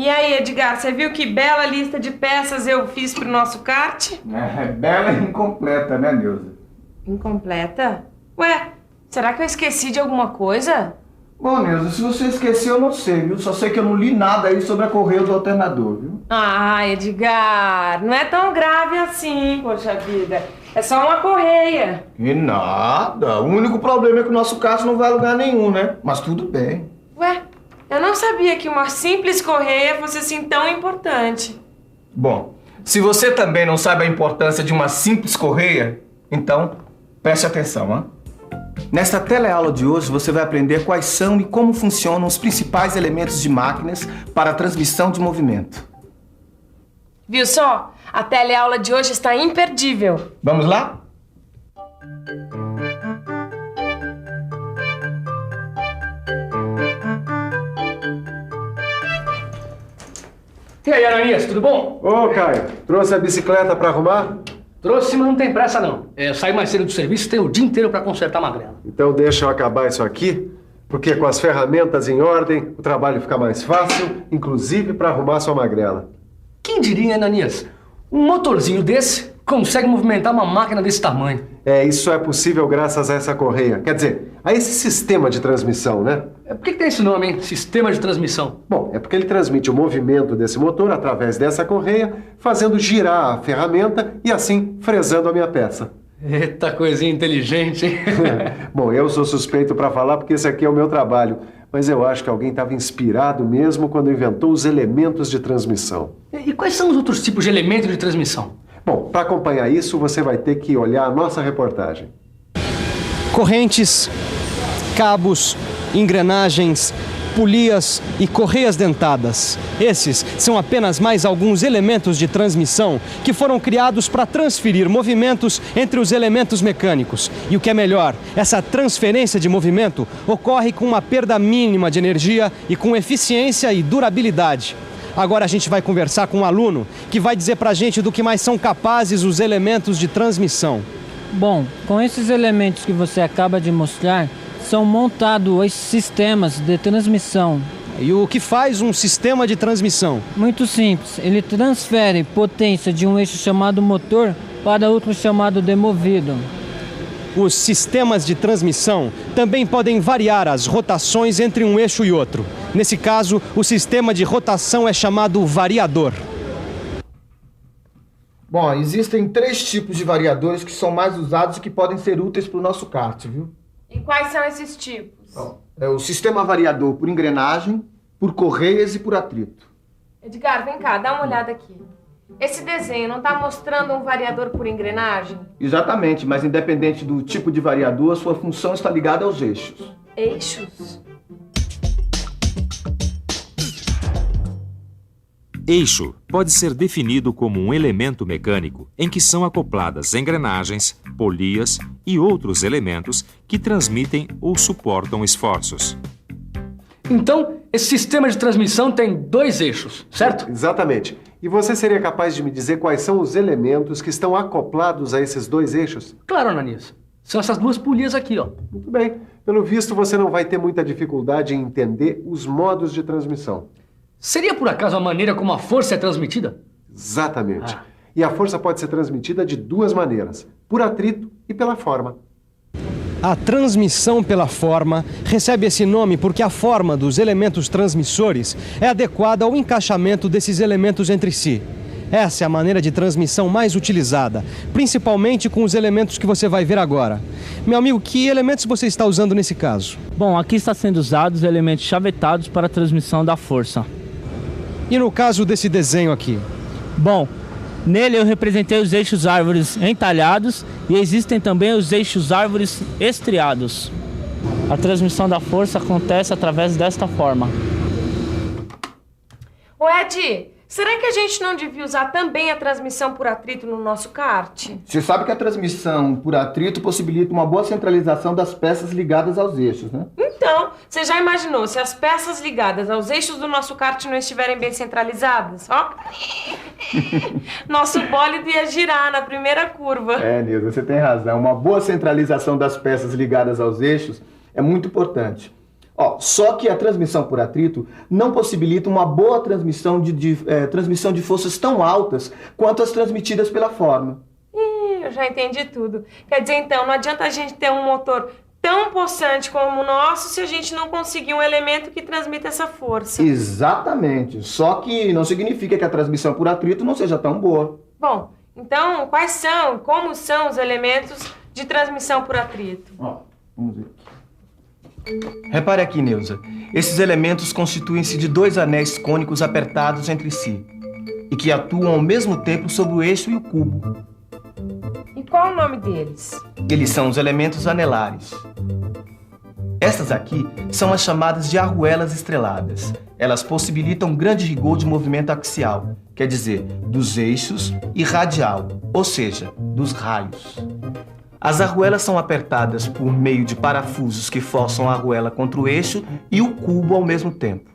E aí, Edgar, você viu que bela lista de peças eu fiz pro nosso kart? É bela e incompleta, né, Neuza? Incompleta? Ué, será que eu esqueci de alguma coisa? Bom, Neuza, se você esqueceu, eu não sei, viu? Só sei que eu não li nada aí sobre a correia do alternador, viu? Ah, Edgar, não é tão grave assim, poxa vida. É só uma correia. E nada. O único problema é que o nosso kart não vai a lugar nenhum, né? Mas tudo bem. Ué, eu não sabia que uma simples correia fosse assim tão importante. Bom, se você também não sabe a importância de uma simples correia, então preste atenção, hein? Nesta teleaula de hoje você vai aprender quais são e como funcionam os principais elementos de máquinas para a transmissão de movimento. Viu só? A teleaula de hoje está imperdível. Vamos lá? E aí, Ananias, tudo bom? Ô, Caio, trouxe a bicicleta pra arrumar? Trouxe, mas não tem pressa, não. Eu saí mais cedo do serviço, tenho o dia inteiro pra consertar a magrela. Então deixa eu acabar isso aqui, porque com as ferramentas em ordem, o trabalho fica mais fácil, inclusive pra arrumar sua magrela. Quem diria, Ananias? Um motorzinho desse consegue movimentar uma máquina desse tamanho. Isso é possível graças a essa correia. Quer dizer, a esse sistema de transmissão, né? Por que tem esse nome, hein? Sistema de transmissão. Bom, é porque ele transmite o movimento desse motor através dessa correia, fazendo girar a ferramenta e assim fresando a minha peça. Eita, coisinha inteligente, hein? Bom, eu sou suspeito para falar porque esse aqui é o meu trabalho, mas eu acho que alguém estava inspirado mesmo quando inventou os elementos de transmissão. E quais são os outros tipos de elementos de transmissão? Bom, para acompanhar isso, você vai ter que olhar a nossa reportagem. Correntes, cabos, engrenagens, polias e correias dentadas. Esses são apenas mais alguns elementos de transmissão que foram criados para transferir movimentos entre os elementos mecânicos. E o que é melhor, essa transferência de movimento ocorre com uma perda mínima de energia e com eficiência e durabilidade. Agora a gente vai conversar com um aluno que vai dizer pra gente do que mais são capazes os elementos de transmissão. Bom, com esses elementos que você acaba de mostrar, são montados os sistemas de transmissão. E o que faz um sistema de transmissão? Muito simples, ele transfere potência de um eixo chamado motor para outro chamado de movido. Os sistemas de transmissão também podem variar as rotações entre um eixo e outro. Nesse caso, o sistema de rotação é chamado variador. Bom, existem 3 tipos de variadores que são mais usados e que podem ser úteis para o nosso kart, viu? E quais são esses tipos? É o sistema variador por engrenagem, por correias e por atrito. Edgar, vem cá, dá uma olhada aqui. Esse desenho não está mostrando um variador por engrenagem? Exatamente, mas independente do tipo de variador, a sua função está ligada aos eixos. Eixos? Eixo pode ser definido como um elemento mecânico em que são acopladas engrenagens, polias e outros elementos que transmitem ou suportam esforços. Então, esse sistema de transmissão tem 2 eixos, certo? Exatamente. E você seria capaz de me dizer quais são os elementos que estão acoplados a esses 2 eixos? Claro, Ananias. São essas 2 polias aqui, ó. Muito bem. Pelo visto, você não vai ter muita dificuldade em entender os modos de transmissão. Seria por acaso a maneira como a força é transmitida? Exatamente. E a força pode ser transmitida de 2 maneiras, por atrito e pela forma. A transmissão pela forma recebe esse nome porque a forma dos elementos transmissores é adequada ao encaixamento desses elementos entre si. Essa é a maneira de transmissão mais utilizada, principalmente com os elementos que você vai ver agora. Meu amigo, que elementos você está usando nesse caso? Bom, aqui está sendo usados elementos chavetados para a transmissão da força. E no caso desse desenho aqui? Bom, nele eu representei os eixos árvores entalhados e existem também os eixos árvores estriados. A transmissão da força acontece através desta forma. Ô Ed, será que a gente não devia usar também a transmissão por atrito no nosso kart? Você sabe que a transmissão por atrito possibilita uma boa centralização das peças ligadas aos eixos, né? Então, você já imaginou se as peças ligadas aos eixos do nosso kart não estiverem bem centralizadas? Ó, nosso bólido ia girar na primeira curva. Nilson, você tem razão. Uma boa centralização das peças ligadas aos eixos é muito importante. Só que a transmissão por atrito não possibilita uma boa transmissão transmissão de forças tão altas quanto as transmitidas pela forma. Eu já entendi tudo. Quer dizer, então, não adianta a gente ter um motor tão possante como o nosso se a gente não conseguir um elemento que transmita essa força. Exatamente. Só que não significa que a transmissão por atrito não seja tão boa. Bom, então, como são os elementos de transmissão por atrito? Vamos ver aqui. Repare aqui, Neuza. Esses elementos constituem-se de dois anéis cônicos apertados entre si e que atuam ao mesmo tempo sobre o eixo e o cubo. E qual o nome deles? Eles são os elementos anelares. Essas aqui são as chamadas de arruelas estreladas. Elas possibilitam grande rigor de movimento axial, quer dizer, dos eixos, e radial, ou seja, dos raios. As arruelas são apertadas por meio de parafusos que forçam a arruela contra o eixo e o cubo ao mesmo tempo.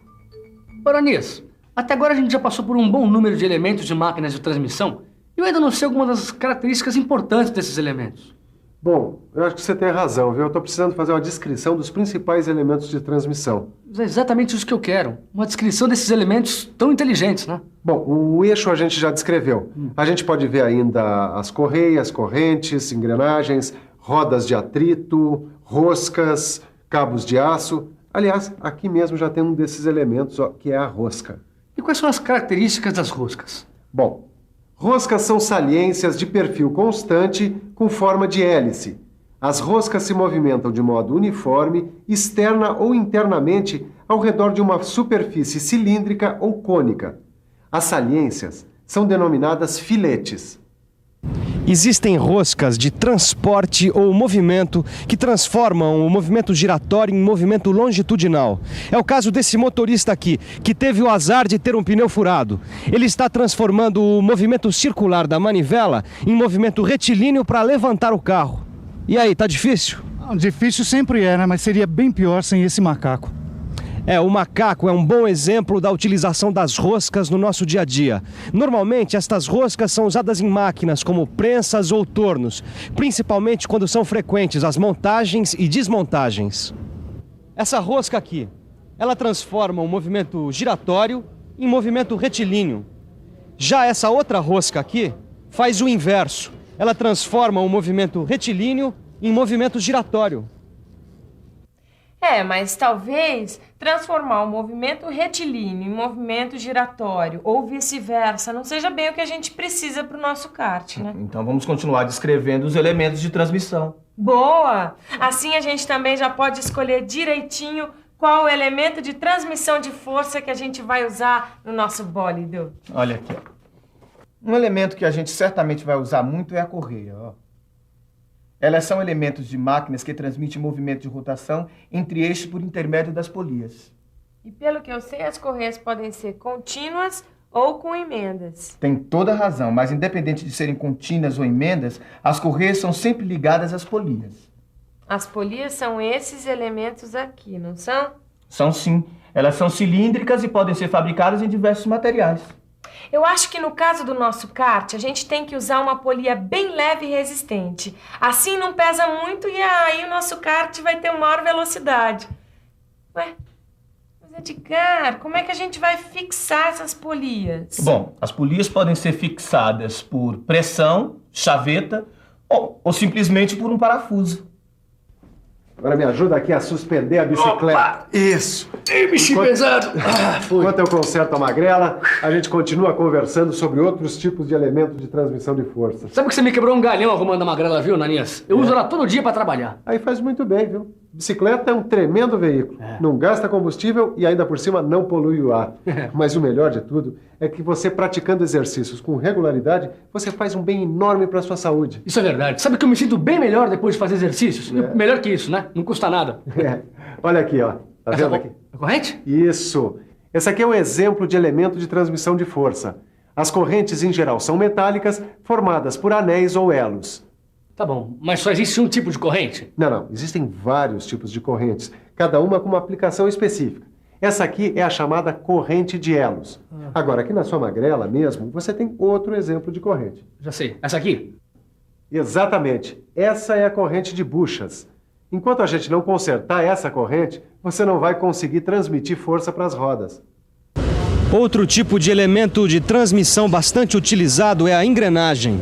Ananias, até agora a gente já passou por um bom número de elementos de máquinas de transmissão e eu ainda não sei algumas das características importantes desses elementos. Bom, eu acho que você tem razão, viu? Eu estou precisando fazer uma descrição dos principais elementos de transmissão. É exatamente isso que eu quero. Uma descrição desses elementos tão inteligentes, né? Bom, o eixo a gente já descreveu. A gente pode ver ainda as correias, correntes, engrenagens, rodas de atrito, roscas, cabos de aço. Aliás, aqui mesmo já tem um desses elementos, que é a rosca. E quais são as características das roscas? Bom, roscas são saliências de perfil constante com forma de hélice. As roscas se movimentam de modo uniforme, externa ou internamente, ao redor de uma superfície cilíndrica ou cônica. As saliências são denominadas filetes. Existem roscas de transporte ou movimento que transformam o movimento giratório em movimento longitudinal. É o caso desse motorista aqui, que teve o azar de ter um pneu furado. Ele está transformando o movimento circular da manivela em movimento retilíneo para levantar o carro. E aí, tá difícil? Difícil sempre é, né? Mas seria bem pior sem esse macaco. O macaco é um bom exemplo da utilização das roscas no nosso dia a dia. Normalmente, estas roscas são usadas em máquinas como prensas ou tornos, principalmente quando são frequentes as montagens e desmontagens. Essa rosca aqui, ela transforma o movimento giratório em movimento retilíneo. Já essa outra rosca aqui faz o inverso. Ela transforma o movimento retilíneo em movimento giratório. Mas talvez transformar o movimento retilíneo em movimento giratório ou vice-versa não seja bem o que a gente precisa para o nosso kart, né? Então vamos continuar descrevendo os elementos de transmissão. Boa! Assim a gente também já pode escolher direitinho qual o elemento de transmissão de força que a gente vai usar no nosso bólido. Olha aqui, ó. Um elemento que a gente certamente vai usar muito é a correia, ó. Elas são elementos de máquinas que transmitem movimento de rotação entre eixos por intermédio das polias. E pelo que eu sei, as correias podem ser contínuas ou com emendas. Tem toda a razão, mas independente de serem contínuas ou emendas, as correias são sempre ligadas às polias. As polias são esses elementos aqui, não são? São sim. Elas são cilíndricas e podem ser fabricadas em diversos materiais. Eu acho que no caso do nosso kart, a gente tem que usar uma polia bem leve e resistente. Assim não pesa muito e aí o nosso kart vai ter maior velocidade. Mas Edgar, como é que a gente vai fixar essas polias? Bom, as polias podem ser fixadas por pressão, chaveta ou simplesmente por um parafuso. Agora me ajuda aqui a suspender a bicicleta. Opa! Isso. Ei, bichinho pesado! Foi. Enquanto eu conserto a magrela, a gente continua conversando sobre outros tipos de elementos de transmissão de força. Sabe que você me quebrou um galhão arrumando a magrela, viu, Ananias? Eu uso ela todo dia pra trabalhar. Aí faz muito bem, viu? Bicicleta é um tremendo veículo. Não gasta combustível e ainda por cima não polui o ar. Mas o melhor de tudo é que você praticando exercícios com regularidade, você faz um bem enorme para sua saúde. Isso é verdade. Sabe que eu me sinto bem melhor depois de fazer exercícios? Melhor que isso, né? Não custa nada. Olha aqui, ó. Tá vendo aqui? A corrente? Isso. Esse aqui é um exemplo de elemento de transmissão de força. As correntes, em geral, são metálicas, formadas por anéis ou elos. Tá bom, mas só existe um tipo de corrente? Não. Existem vários tipos de correntes, cada uma com uma aplicação específica. Essa aqui é a chamada corrente de elos. Agora, aqui na sua magrela mesmo, você tem outro exemplo de corrente. Já sei. Essa aqui? Exatamente. Essa é a corrente de buchas. Enquanto a gente não consertar essa corrente, você não vai conseguir transmitir força para as rodas. Outro tipo de elemento de transmissão bastante utilizado é a engrenagem.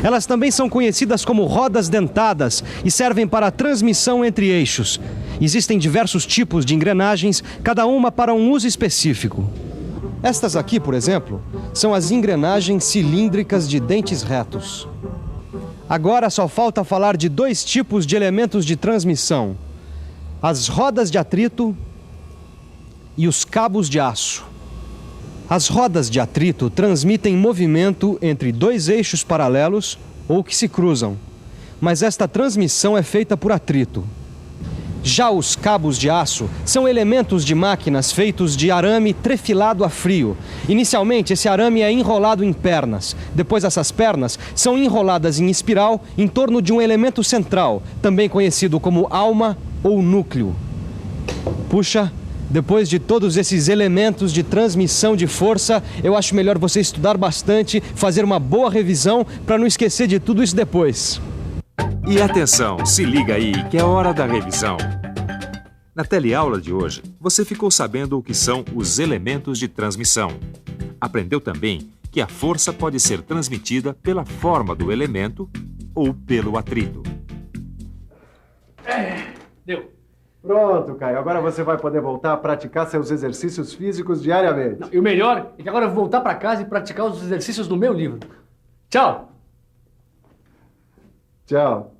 Elas também são conhecidas como rodas dentadas e servem para a transmissão entre eixos. Existem diversos tipos de engrenagens, cada uma para um uso específico. Estas aqui, por exemplo, são as engrenagens cilíndricas de dentes retos. Agora só falta falar de dois tipos de elementos de transmissão: as rodas de atrito e os cabos de aço. As rodas de atrito transmitem movimento entre dois eixos paralelos ou que se cruzam, mas esta transmissão é feita por atrito. Já os cabos de aço são elementos de máquinas feitos de arame trefilado a frio. Inicialmente, esse arame é enrolado em pernas. Depois, essas pernas são enroladas em espiral em torno de um elemento central, também conhecido como alma ou núcleo. Puxa, depois de todos esses elementos de transmissão de força, eu acho melhor você estudar bastante, fazer uma boa revisão para não esquecer de tudo isso depois. E atenção, se liga aí que é hora da revisão. Na teleaula de hoje, você ficou sabendo o que são os elementos de transmissão. Aprendeu também que a força pode ser transmitida pela forma do elemento ou pelo atrito. Deu. Pronto, Caio. Agora você vai poder voltar a praticar seus exercícios físicos diariamente. Não, e o melhor é que agora eu vou voltar para casa e praticar os exercícios do meu livro. Tchau! Tchau.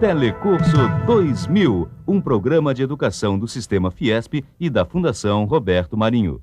Telecurso 2000, um programa de educação do Sistema Fiesp e da Fundação Roberto Marinho.